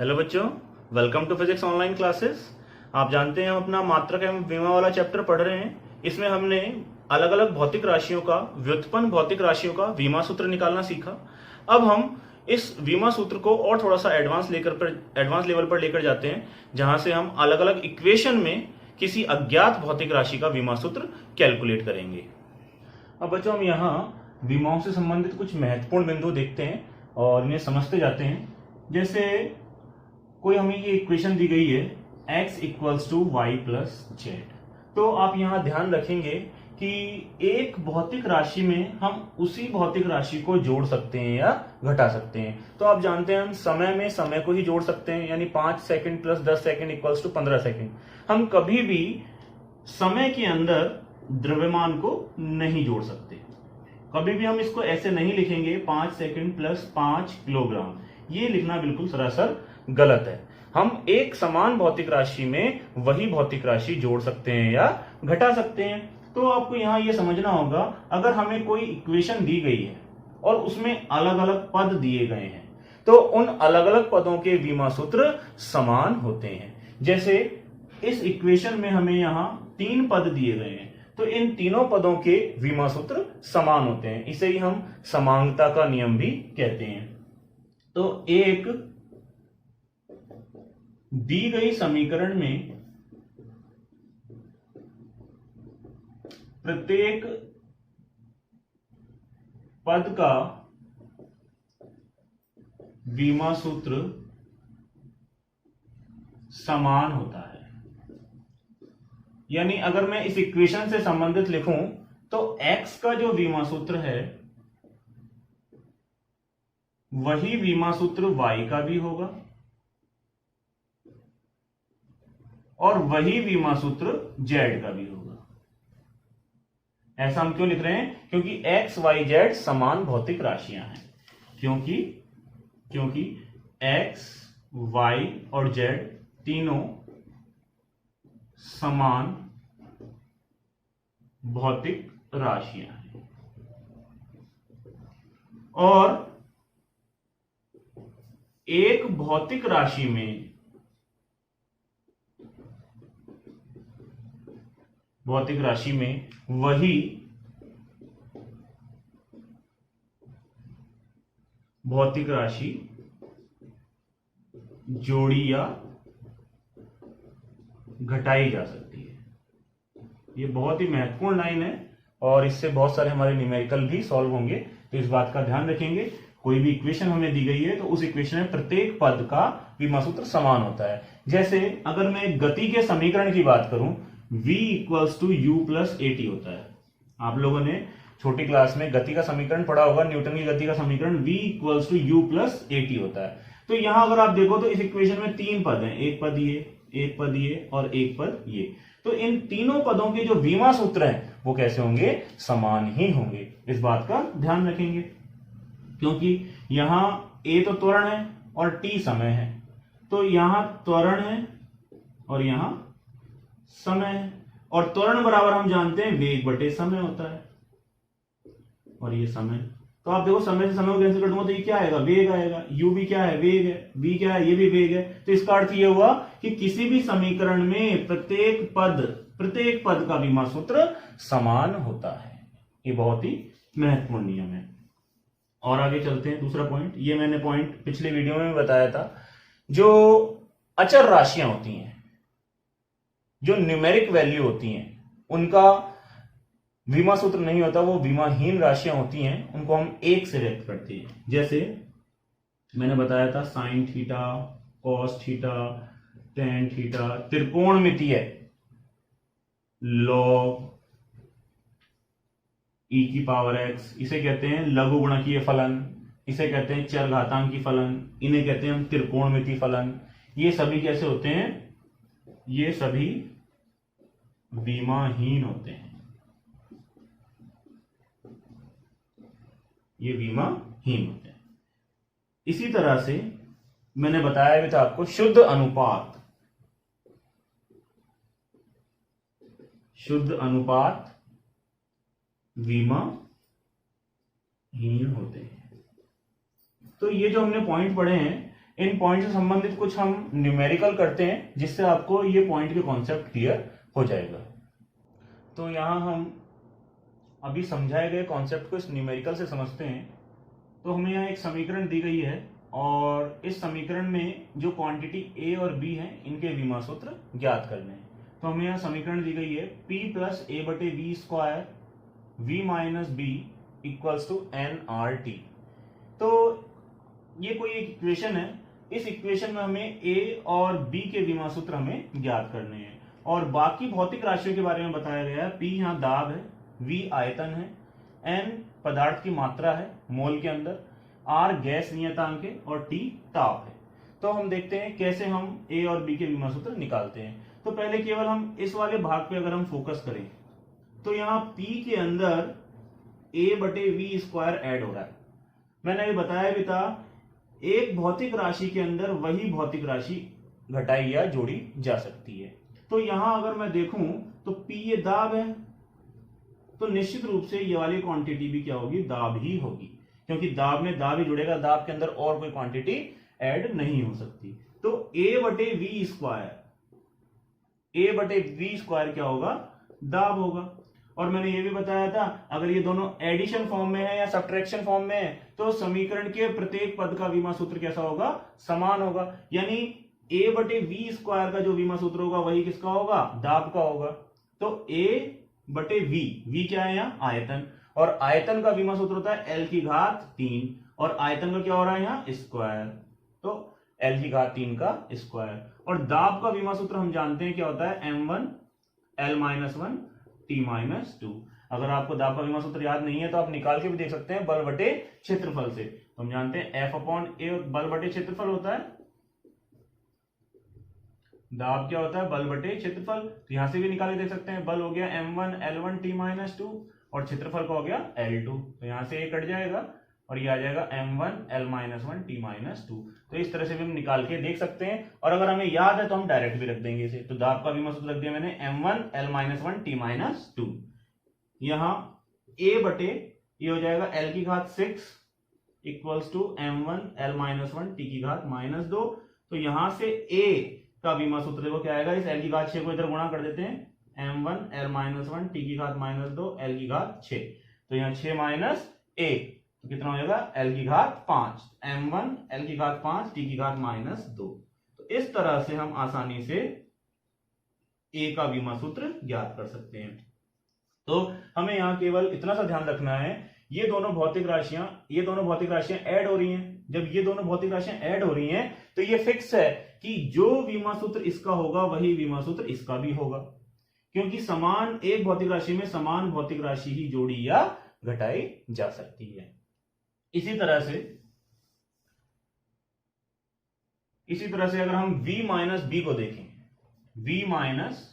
Hello बच्चों, welcome to physics online classes. आप जानते हैं हम अपना मात्रक एवं विमा वाला चैप्टर पढ़ रहे हैं। इसमें हमने अलग अलग भौतिक राशियों का, व्युत्पन्न भौतिक राशियों का विमा सूत्र निकालना सीखा। अब हम इस विमा सूत्र को और थोड़ा सा एडवांस लेवल पर लेकर जाते हैं, जहां से हम अलग अलग इक्वेशन में किसी अज्ञात भौतिक राशि का विमा सूत्र कैलकुलेट करेंगे। अब बच्चों, हम यहाँ विमाओं से संबंधित कुछ महत्वपूर्ण बिंदु देखते हैं और इन्हें समझते जाते हैं। जैसे कोई हमें ये इक्वेशन दी गई है x equals to Y plus Z, तो आप यहां ध्यान रखेंगे कि एक भौतिक राशि में हम उसी भौतिक राशि को जोड़ सकते हैं या घटा सकते हैं। तो आप जानते हैं हम समय में समय को ही जोड़ सकते हैं, यानी 5 second plus 10 second equals to 15 second. हम कभी भी समय के अंदर द्रव्यमान को नहीं जोड़ सकते। कभी भी हम इसको ऐसे नहीं लिखेंगे 5 सेकंड प्लस 5 किलोग्राम, ये लिखना बिल्कुल सरासर गलत है। हम एक समान भौतिक राशि में वही भौतिक राशि जोड़ सकते हैं या घटा सकते हैं। तो आपको यहां यह समझना होगा, अगर हमें कोई इक्वेशन दी गई है और उसमें अलग अलग पद दिए गए हैं, तो उन अलग अलग पदों के विमा सूत्र समान होते हैं। जैसे इस इक्वेशन में हमें यहां 3 पद दिए गए हैं, तो इन तीनों पदों के विमा सूत्र समान होते हैं। इसे ही हम समांगता का नियम भी कहते हैं। तो एक दी गई समीकरण में प्रत्येक पद का विमा सूत्र समान होता है। यानी अगर मैं इस इक्वेशन से संबंधित लिखूं तो x का जो विमा सूत्र है वही विमा सूत्र y का भी होगा और वही विमा सूत्र z का भी होगा। ऐसा हम क्यों लिख रहे हैं? क्योंकि x, y, z समान भौतिक राशियां हैं। क्योंकि x, y और z तीनों समान भौतिक राशियां हैं। और एक भौतिक राशि में वही भौतिक राशि जोड़ी या घटाई जा सकती है। ये बहुत ही महत्वपूर्ण लाइन है और इससे बहुत सारे हमारे न्यूमेरिकल भी सॉल्व होंगे, तो इस बात का ध्यान रखेंगे। कोई भी इक्वेशन हमें दी गई है तो उस इक्वेशन में प्रत्येक पद का विमा सूत्र समान होता है। जैसे अगर मैं गति के समीकरण की बात करूं, v equals to U plus AT होता है। आप लोगों ने छोटी क्लास में गति का समीकरण पढ़ा होगा, न्यूटन की गति का समीकरण v equals to U plus AT होता है। तो यहां अगर आप देखो तो इस इक्वेशन में 3 पद हैं, एक पद ये, एक पद ये और एक पद ये। तो इन तीनों पदों के जो विमा सूत्र हैं वो कैसे होंगे? समान ही होंगे। इस बात का ध्यान रखेंगे, क्योंकि यहां a तो त्वरण है और t समय है। तो यहां त्वरण है और यहां समय है, और त्वरण बराबर हम जानते हैं वेग बटे समय होता है, और ये समय। तो आप देखो समय से समय को कैंसिल कर दूंगा तो ये क्या आएगा? वेग आएगा। u भी क्या है? वेग है। v क्या है? ये भी वेग है। तो इसका अर्थ ये हुआ कि किसी भी समीकरण में प्रत्येक पद का विमा सूत्र समान होता है। ये बहुत ही महत्वपूर्ण नियम है। और आगे चलते हैं। दूसरा पॉइंट, ये मैंने पॉइंट पिछले वीडियो में बताया था। जो अचर राशियां होती हैं, जो न्यूमेरिक वैल्यू होती हैं, उनका विमा सूत्र नहीं होता, वो विमाहीन राशियां होती हैं, उनको हम 1 से व्यक्त करते हैं। जैसे मैंने बताया था sine theta, cos theta, tan theta, त्रिकोणमितीय लॉग e की पावर x, इसे कहते हैं लघु गुणकीय फलन, इसे कहते हैं चरघातांकी फलन, इन्हें कहते हैं हम त्रिकोणमिति फलन। ये सभी कैसे होते हैं? ये सभी विमाहीन होते हैं। ये विमाहीन होते हैं। इसी तरह से मैंने बताया भी था आपको शुद्ध अनुपात विमाहीन होते हैं। तो ये जो हमने पॉइंट पढ़े हैं, इन पॉइंट से संबंधित कुछ हम न्यूमेरिकल करते हैं जिससे आपको ये पॉइंट के कॉन्सेप्ट क्लियर हो जाएगा। तो यहां हम अभी समझाए गए कॉन्सेप्ट को इस न्यूमेरिकल से समझते हैं। तो हमें यहाँ एक समीकरण दी गई है और इस समीकरण में जो क्वांटिटी ए और बी है इनके विमा सूत्र ज्ञात करने हैं। तो हमें यहाँ समीकरण दी गई है P प्लस ए बटे B square V minus B equals to N R T. तो ये कोई एक इक्वेशन है, इस इक्वेशन में हमें ए और बी के विमा सूत्र हमें ज्ञात करने हैं और बाकी भौतिक राशियों के बारे में बताया गया है। P यहाँ दाब है, V आयतन है, N पदार्थ की मात्रा है मोल के अंदर, R गैस नियतांक है और T ताप है। तो हम देखते हैं कैसे हम A और B के विमा सूत्र निकालते हैं। तो पहले केवल हम इस वाले भाग पे अगर हम फोकस करें तो यहाँ P के अंदर A बटे V स्क्वायर ऐड हो रहा है। मैंने अभी बताया भी था, एक भौतिक राशि के अंदर वही भौतिक राशि घटाई या जोड़ी जा सकती है। तो यहां अगर मैं देखूं तो P ये दाब है, तो निश्चित रूप से ये वाली क्वांटिटी भी क्या होगी, दाब ही होगी, क्योंकि दाब में दाब ही जुड़ेगा, दाब के अंदर और कोई क्वांटिटी ऐड नहीं हो सकती। तो A बटे वी स्क्वायर क्या होगा, दाब होगा। और मैंने ये भी बताया था अगर ये दोनों एडिशन फॉर्म में है या सब्ट्रैक्शन फॉर्म में है तो समीकरण के प्रत्येक पद का विमा सूत्र कैसा होगा, समान होगा। यानी A बटे वी स्क्वायर का जो विमा सूत्र होगा वही किसका होगा, दाब का होगा। तो A बटे वी क्या है यहाँ, आयतन, और आयतन का विमा सूत्र होता है L की घात 3 और आयतन का क्या हो रहा है यहाँ, स्क्वायर, तो L की घात 3 का स्क्वायर। और दाब का विमा सूत्र हम जानते हैं क्या होता है, m1 L-1 T-2। अगर आपको दाब का विमा सूत्र याद नहीं है तो आप निकाल के भी देख सकते हैं बल बटे क्षेत्रफल से। तो हम जानते हैं F अपॉन ए बल बटे क्षेत्रफल होता है, दाब क्या होता है, बल बटे क्षेत्रफल। तो यहां से भी निकाल के देख सकते हैं, बल हो गया m1 L1 T-2 और क्षेत्रफल का हो गया L2। तो यहां से ये कट जाएगा और ये आ जाएगा m1 L-1 T-2। तो इस तरह से भी हम निकाल के देख सकते हैं और अगर हमें याद है तो हम डायरेक्ट भी रख देंगे इसे। तो दाब का विमा सूत्र रख दिया मैंने m1 L-1 T-2। यहां a बटे ये हो जाएगा L की घात 6 equals to m1 L-1 T की घात -2। तो यहां से a का विमा सूत्र देखो क्या आएगा, इस L की घात 6 को इधर गुणा कर देते हैं, m1 L-1 T की घात -2 L की घात 6। तो यहाँ 6 माइनस 1 तो कितना हो जाएगा, L की घात 5, m1 L की घात 5 T की घात -2। तो इस तरह से हम आसानी से A का विमा सूत्र ज्ञात कर सकते हैं। तो हमें यहाँ केवल इतना सा ध्यान रखना है, ये दोनों भौतिक राशियां ऐड हो रही हैं। जब ये दोनों भौतिक राशियां ऐड हो रही हैं तो ये फिक्स है कि जो विमा सूत्र इसका होगा वही विमा सूत्र इसका भी होगा, क्योंकि समान एक भौतिक राशि में समान भौतिक राशि ही जोड़ी या घटाई जा सकती है। इसी तरह से अगर हम V माइनस बी को देखें, V माइनस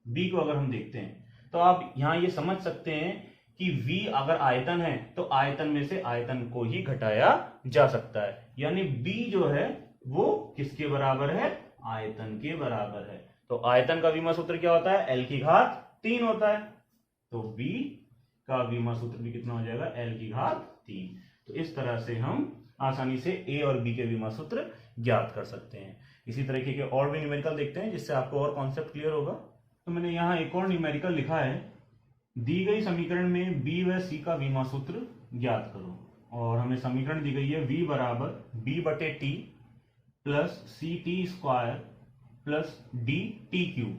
बी को अगर हम देखते हैं तो आप यहां ये समझ सकते हैं कि V अगर आयतन है तो आयतन में से आयतन को ही घटाया जा सकता है, यानी B जो है वो किसके बराबर है, आयतन के बराबर है। तो आयतन का विमा सूत्र क्या होता है, L की घात 3 होता है। तो B का विमा सूत्र भी कितना हो जाएगा, L की घात 3। तो इस तरह से हम आसानी से A और B के विमा सूत्र ज्ञात कर सकते हैं। इसी तरीके के और भी न्यूमेरिकल देखते हैं जिससे आपको और कॉन्सेप्ट क्लियर होगा। तो मैंने यहाँ एक और न्यूमेरिकल लिखा है, दी गई समीकरण में B व C का विमा सूत्र ज्ञात करो। और हमें समीकरण दी गई है V बराबर B बटे T plus CT square plus DT cube,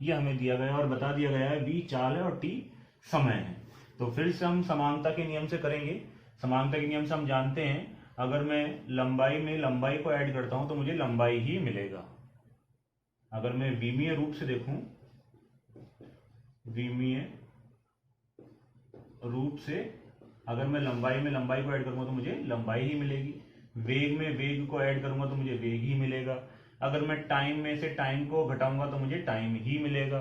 ये हमें दिया गया है और बता दिया गया है V चाल है और T समय है। तो फिर से हम समानता के नियम से करेंगे। समानता के नियम से हम जानते हैं अगर मैं लंबाई में लंबाई को ऐड करता हूं तो मुझे लंबाई ही मिलेगा। अगर मैं विमीय रूप से देखूं, विमीय रूप से अगर मैं लंबाई में लंबाई को ऐड करूंगा तो मुझे लंबाई ही मिलेगी, वेग में वेग को ऐड करूंगा तो मुझे वेग ही मिलेगा, अगर मैं टाइम में से टाइम को घटाऊंगा तो मुझे टाइम ही मिलेगा।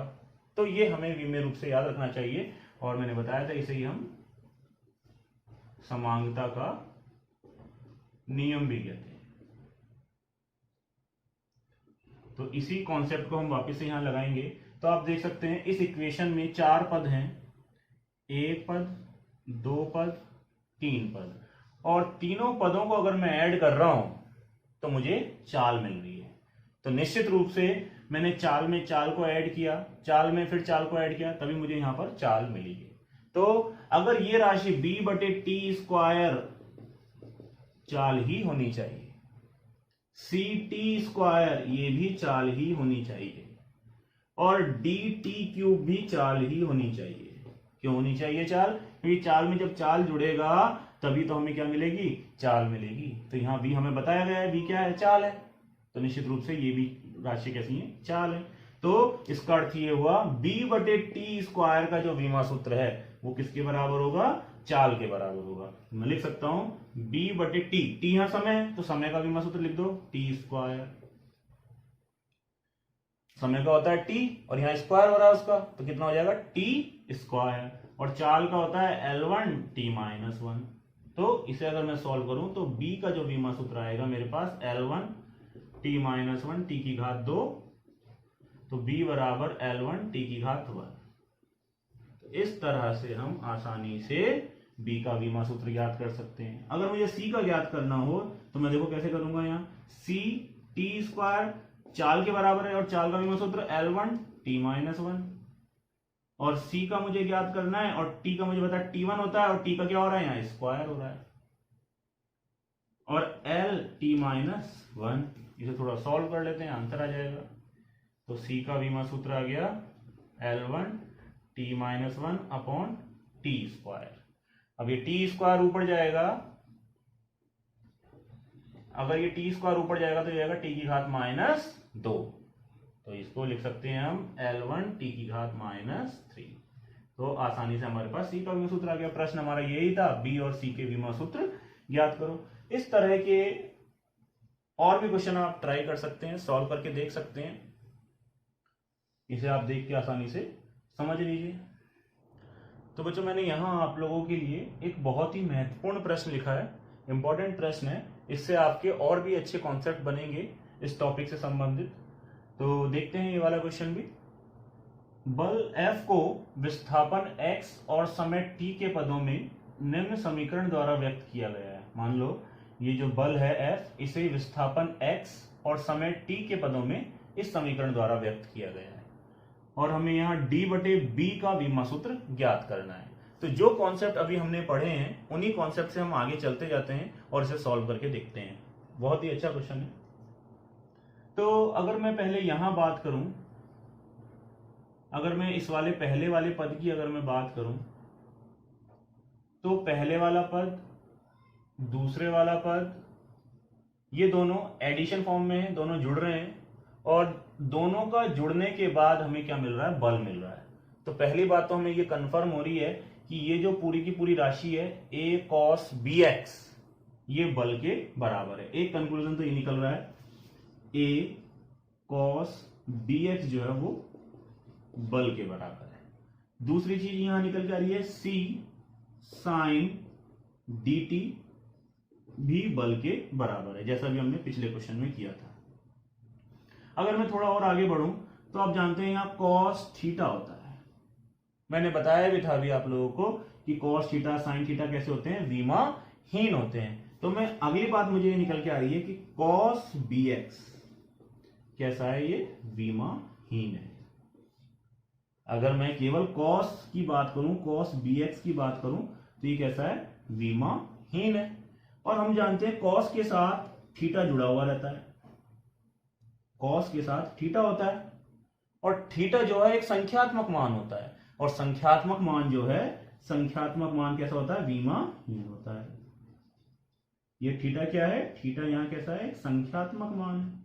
तो ये हमें विमीय रूप से याद रखना चाहिए और मैंने बताया था इसे ही हम समांगता का नियम भी कहते हैं। तो इसी कॉन्सेप्ट को हम वापस से यहां लगाएंगे। तो आप देख सकते हैं इस इक्वेशन में 4 पद हैं, 1 पद, 2 पद, 3 पद, और तीनों पदों को अगर मैं ऐड कर रहा हूं तो मुझे चाल मिल रही है। तो निश्चित रूप से मैंने चाल में चाल को ऐड किया, चाल में फिर चाल को ऐड किया, तभी मुझे यहां पर चाल मिली है। तो अगर ये राशि b/t² चाल ही होनी चाहिए, ct² ये भी चाल ही होनी चाहिए, और dt³ भी चाल ही होनी चाहिए। क्यों होनी चाहिए चाल? क्योंकि चाल में जब चाल जुड़ेगा तभी तो हमें क्या मिलेगी? चाल मिलेगी। तो यहां b हमें बताया गया है, b क्या है? चाल है। तो निश्चित रूप से ये भी राशि कैसी है? चाल है। तो इसका अर्थ ये हुआ b/t² का जो विमा सूत्र है वो किसके बराबर होगा? चाल के बराबर होगा। मैं लिख सकता हूं b/t, t यहां समय है तो समय का विमा सूत्र लिख दो t²। समय का होता है t और यहां स्क्वायर हो रहा है उसका, तो कितना हो जाएगा? t²। और चाल का होता है L1t-1। तो इसे अगर मैं सॉल्व करूं तो b का जो विमा सूत्र आएगा मेरे पास L1t-1 t⁻²। तो b बराबर L1t⁻1। तो इस तरह से हम आसानी से b का विमा सूत्र ज्ञात कर सकते हैं। अगर मुझे c का ज्ञात करना हो तो मैं देखो कैसे करूंगा। यहाँ c t² चाल के बराबर है और चाल का विमा सूत्र L1t-1, और c का मुझे ज्ञात करना है और t का मुझे पता है t1 होता है, और t का क्या हो रहा है? यहाँ स्क्वायर हो रहा है। और L t-1, इसे थोड़ा सॉल्व कर लेते हैं, आंसर आ जाएगा। तो c का विमा सूत्र आ गया L1t-1 अपॉन t²। अब ये t² ऊपर जाएगा, अगर ये t² ऊपर जाएगा तो जाएगा t⁻²। तो इसको लिख सकते हैं हम L1t⁻3। तो आसानी से हमारे पास c का विमा सूत्र आ गया। प्रश्न हमारा यही था, b और c के विमा सूत्र ज्ञात करो। इस तरह के और भी क्वेश्चन आप ट्राई कर सकते हैं, सॉल्व करके देख सकते हैं। इसे आप देख के आसानी से समझ लीजिए। तो बच्चों, मैंने यहाँ आप लोगों के लिए एक बहुत ही महत्वपूर्ण प्रश्न लिखा है, इंपॉर्टेंट प्रश्न है। इससे आपके और भी अच्छे कॉन्सेप्ट बनेंगे इस टॉपिक से संबंधित। तो देखते हैं ये वाला क्वेश्चन भी। बल F को विस्थापन x और समय t के पदों में निम्न समीकरण द्वारा व्यक्त किया गया है। मान लो ये जो बल है F, इसे विस्थापन x और समय t के पदों में इस समीकरण द्वारा व्यक्त किया गया है, और हमें यहाँ d/b का विमा सूत्र ज्ञात करना है। तो जो कॉन्सेप्ट अभी हमने पढ़े हैं उन्हीं कॉन्सेप्ट से हम आगे चलते जाते हैं और इसे सॉल्व करके देखते हैं। बहुत ही अच्छा क्वेश्चन है। तो अगर मैं पहले यहां बात करूं, अगर मैं इस वाले पहले वाले पद की अगर मैं बात करूं, तो पहले वाला पद, दूसरे वाला पद, ये दोनों एडिशन फॉर्म में है, दोनों जुड़ रहे हैं, और दोनों का जुड़ने के बाद हमें क्या मिल रहा है? बल मिल रहा है। तो पहली बात तो हमें ये कंफर्म हो रही है कि ये जो पूरी की पूरी राशि है a cos bx, ये बल के बराबर है। एक कंक्लूजन तो ये निकल रहा है, a cos bx जो है वो बल के बराबर है। दूसरी चीज यहां निकल के आ रही है, c sin dt भी बल के बराबर है, जैसा भी हमने पिछले क्वेश्चन में किया था। अगर मैं थोड़ा और आगे बढ़ूं तो आप जानते हैं यहाँ cos थीटा होता है। मैंने बताया भी था अभी आप लोगों को कि cos थीटा sin थीटा कैसे होते हैं? विमाहीन होते हैं। तो मैं अगली बात मुझे ये निकल के आ रही है कि cos bx कैसा है? ये विमाहीन है। अगर मैं केवल cos की बात करूं, cos bx की बात करूं, तो ये कैसा है? विमाहीन है। और हम जानते हैं cos के साथ थीटा जुड़ा हुआ रहता है, cos के साथ थीटा होता है, और थीटा जो है एक संख्यात्मक मान होता है, और संख्यात्मक मान जो है, संख्यात्मक मान कैसा होता है? विमाहीन होता है। ये थीटा क्या है? थीटा यहाँ कैसा है? संख्यात्मक मान है।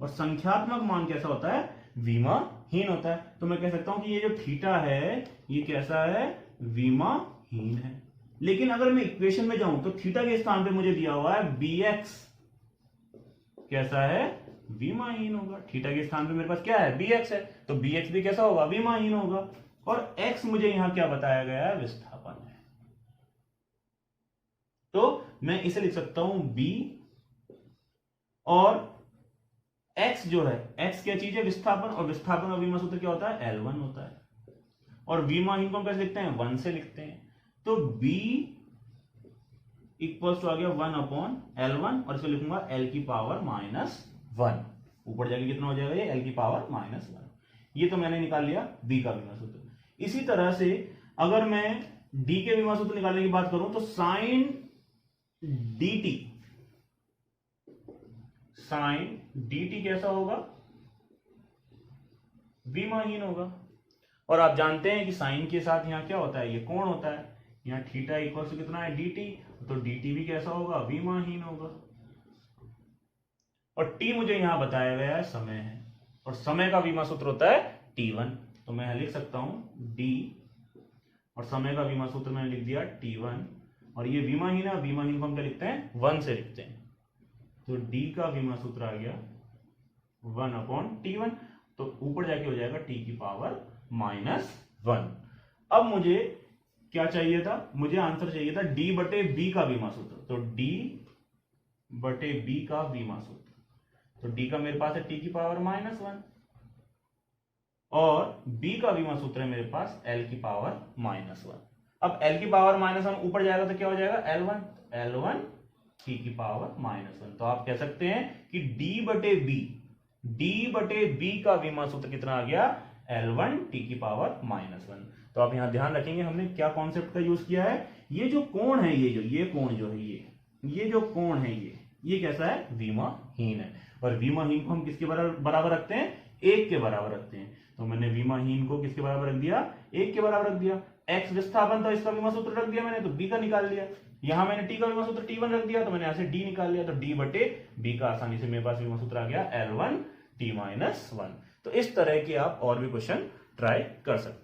और संख्यात्मक मान कैसा होता है? विमाहीन होता है। तो मैं कह सकता हूं कि ये जो थीटा है ये कैसा है? विमाहीन है। लेकिन अगर मैं इक्वेशन में जाऊं तो थीटा के स्थान पे मुझे दिया हुआ है bx, कैसा है? विमाहीन होगा। थीटा के स्थान पे मेरे पास क्या है? bx है, तो bx भी कैसा होगा? विमाहीन होगा। और x मुझे यहां क्या बताया गया है? विस्थापन है। तो मैं इसे लिख सकता हूं b, और x जो है, x क्या चीज है? विस्थापन, और विस्थापन का विमा सूत्र क्या होता है? L1 होता है। और विमाहीन को हम कैसे लिखते हैं? 1 से लिखते हैं। तो b इक्वल्स टू आ गया 1/L1 और इसको लिखूंगा L की पावर -1। ऊपर जाके कितना हो जाएगा ये L की पावर -1। ये तो मैंने निकाल लिया B का विमा सूत्र। इसी तरह से अगर मैं D के विमा सूत्र निकालने की बात करूं तो साइन dt कैसा होगा, विमाहीन होगा। और आप जानते हैं कि साइन के साथ यहां क्या होता है, ये कोण होता है। यहां थीटा इक्वल टू कितना है dt, तो dt भी कैसा होगा, विमाहीन होगा। और t मुझे यहां बताया गया है समय है, और समय का विमा सूत्र होता है t1। तो मैं लिख सकता हूं d और समय का विमा सूत्र मैंने लिख दिया t1। और ये विमाहीन है, विमाहीन को हम क्या लिखते हैं, 1 से लिखते हैं। तो d का विमा सूत्र आ गया 1/T1। तो ऊपर जाके हो जाएगा t की पावर -1। अब मुझे क्या चाहिए था, मुझे आंसर चाहिए था d बटे b का विमा सूत्र। तो d बटे b का विमा सूत्र, तो d का मेरे पास है t की पावर -1 और b का विमा सूत्र है मेरे पास l की पावर -1। अब l की पावर -1 ऊपर जाएगा तो क्या हो जाएगा, L1 t की पावर -1। तो आप कह सकते हैं कि d बटे b का विमा सूत्र कितना आ गया, L1 t की पावर -1। तो आप यहां ध्यान रखेंगे हमने क्या कॉन्सेप्ट का यूज किया है। ये जो कोण है, ये कोण जो है, ये जो कोण है, ये कैसा है, विमाहीन है। और विमाहीन को हम किसके बराबर रखते हैं, 1 के बराबर रखते हैं। तो मैंने विमाहीन को किसके बराबर रख दिया, 1 के बराबर रख दिया। x विस्थापन था, इसका विमा सूत्र रख दिया मैंने, तो b का निकाल लिया। यहां मैंने t का विमा सूत्र t1 रख दिया, तो मैंने यहां से d निकाल लिया। तो d बटे b का आसानी से मेरे पास विमा सूत्र आ गया L1 t-1। तो इस तरह के आप और भी क्वेश्चन ट्राई कर सकते हैं।